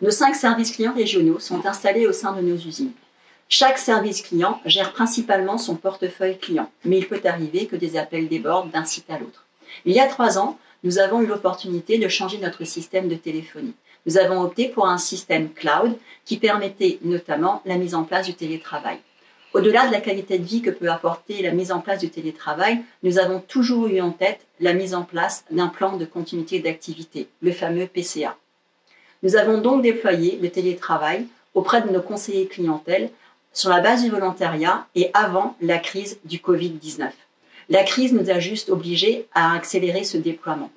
Nos 5 services clients régionaux sont installés au sein de nos usines. Chaque service client gère principalement son portefeuille client, mais il peut arriver que des appels débordent d'un site à l'autre. Il y a 3 ans, nous avons eu l'opportunité de changer notre système de téléphonie. Nous avons opté pour un système cloud qui permettait notamment la mise en place du télétravail. Au-delà de la qualité de vie que peut apporter la mise en place du télétravail, nous avons toujours eu en tête la mise en place d'un plan de continuité d'activité, le fameux PCA. Nous avons donc déployé le télétravail auprès de nos conseillers clientèle sur la base du volontariat et avant la crise du Covid-19. La crise nous a juste obligés à accélérer ce déploiement.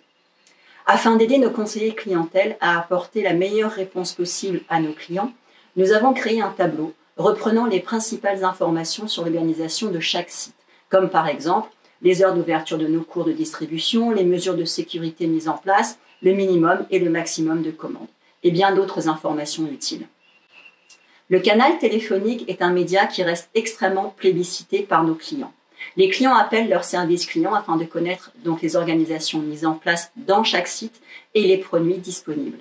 Afin d'aider nos conseillers clientèle à apporter la meilleure réponse possible à nos clients, nous avons créé un tableau reprenant les principales informations sur l'organisation de chaque site, comme par exemple les heures d'ouverture de nos cours de distribution, les mesures de sécurité mises en place, le minimum et le maximum de commandes, et bien d'autres informations utiles. Le canal téléphonique est un média qui reste extrêmement plébiscité par nos clients. Les clients appellent leur service client afin de connaître donc les organisations mises en place dans chaque site et les produits disponibles.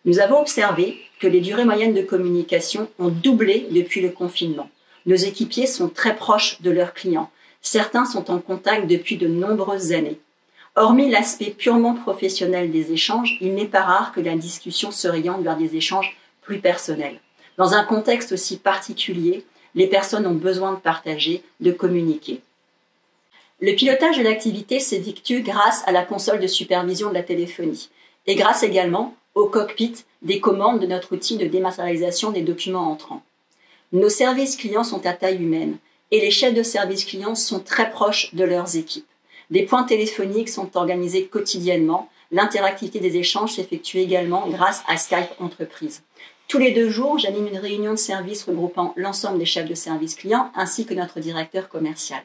Nous avons observé que les durées moyennes de communication ont doublé depuis le confinement. Nos équipiers sont très proches de leurs clients. Certains sont en contact depuis de nombreuses années. Hormis l'aspect purement professionnel des échanges, il n'est pas rare que la discussion s'oriente vers des échanges plus personnels. Dans un contexte aussi particulier, les personnes ont besoin de partager, de communiquer. Le pilotage de l'activité s'effectue grâce à la console de supervision de la téléphonie et grâce également au cockpit des commandes de notre outil de dématérialisation des documents entrants. Nos services clients sont à taille humaine et les chefs de service clients sont très proches de leurs équipes. Des points téléphoniques sont organisés quotidiennement. L'interactivité des échanges s'effectue également grâce à Skype Entreprise. Tous les 2 jours, j'anime une réunion de service regroupant l'ensemble des chefs de service clients ainsi que notre directeur commercial.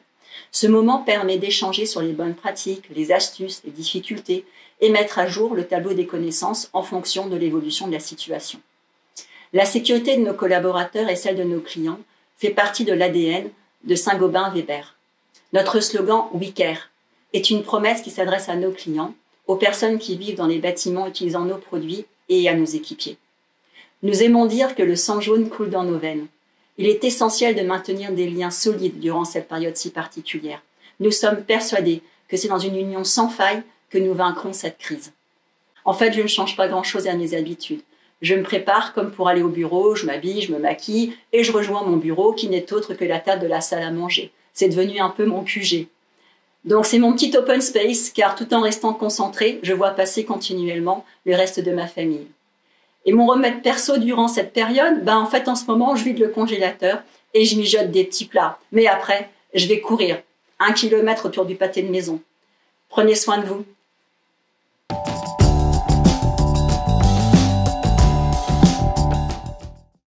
Ce moment permet d'échanger sur les bonnes pratiques, les astuces, les difficultés et mettre à jour le tableau des connaissances en fonction de l'évolution de la situation. La sécurité de nos collaborateurs et celle de nos clients fait partie de l'ADN de Saint-Gobain-Weber. Notre slogan « We Care » est une promesse qui s'adresse à nos clients, aux personnes qui vivent dans les bâtiments utilisant nos produits et à nos équipiers. Nous aimons dire que le sang jaune coule dans nos veines. Il est essentiel de maintenir des liens solides durant cette période si particulière. Nous sommes persuadés que c'est dans une union sans faille que nous vaincrons cette crise. En fait, je ne change pas grand-chose à mes habitudes. Je me prépare comme pour aller au bureau, je m'habille, je me maquille et je rejoins mon bureau qui n'est autre que la table de la salle à manger. C'est devenu un peu mon QG. Donc c'est mon petit open space car tout en restant concentré, je vois passer continuellement le reste de ma famille. Et mon remède perso durant cette période, en fait en ce moment je vide le congélateur et je mijote des petits plats. Mais après, je vais courir 1 kilomètre autour du pâté de maison. Prenez soin de vous.